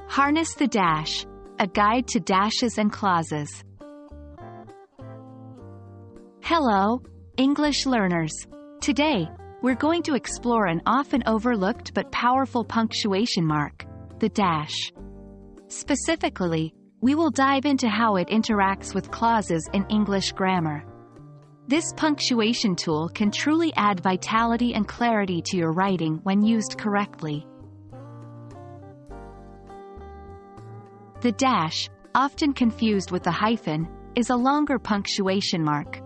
Harness the dash, a guide to dashes and clauses. Hello, English learners. Today, we're going to explore an often overlooked but powerful punctuation mark, the dash. Specifically, we will dive into how it interacts with clauses in English grammar. This punctuation tool can truly add vitality and clarity to your writing when used correctly. The dash, often confused with the hyphen, is a longer punctuation mark.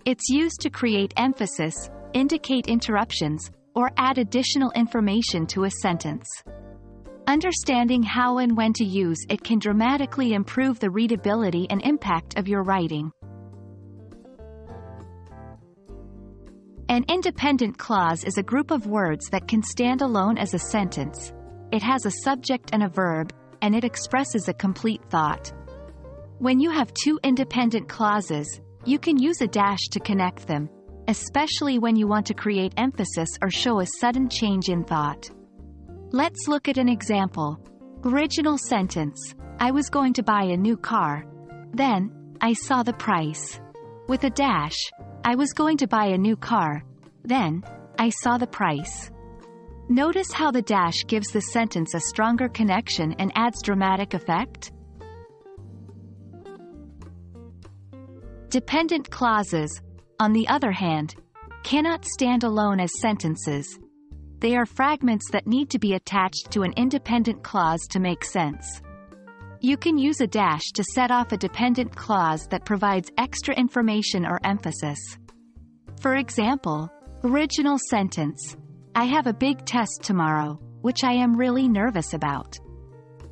It's used to create emphasis, indicate interruptions, or add additional information to a sentence. Understanding how and when to use it can dramatically improve the readability and impact of your writing. An independent clause is a group of words that can stand alone as a sentence. It has a subject and a verb, and it expresses a complete thought. When you have two independent clauses, you can use a dash to connect them, especially when you want to create emphasis or show a sudden change in thought. Let's look at an example. Original sentence: I was going to buy a new car. Then, I saw the price. With a dash, I was going to buy a new car. Then, I saw the price. Notice how the dash gives the sentence a stronger connection and adds dramatic effect? Dependent clauses, on the other hand, cannot stand alone as sentences. They are fragments that need to be attached to an independent clause to make sense. You can use a dash to set off a dependent clause that provides extra information or emphasis. For example, original sentence: I have a big test tomorrow, which I am really nervous about.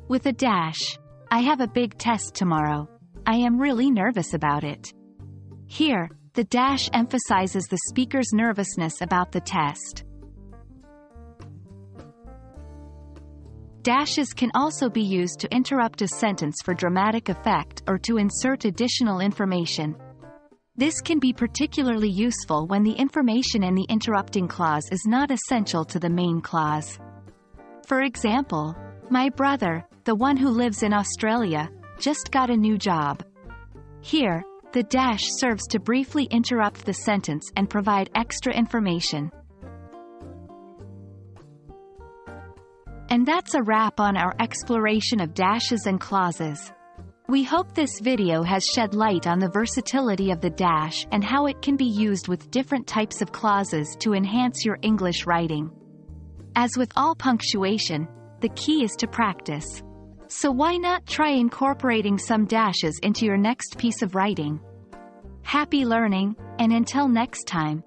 With a dash, I have a big test tomorrow. I am really nervous about it. Here, the dash emphasizes the speaker's nervousness about the test. Dashes can also be used to interrupt a sentence for dramatic effect or to insert additional information. This can be particularly useful when the information in the interrupting clause is not essential to the main clause. For example, my brother, the one who lives in Australia, just got a new job. Here, the dash serves to briefly interrupt the sentence and provide extra information. And that's a wrap on our exploration of dashes and clauses. We hope this video has shed light on the versatility of the dash and how it can be used with different types of clauses to enhance your English writing. As with all punctuation, the key is to practice. So why not try incorporating some dashes into your next piece of writing? Happy learning, and until next time.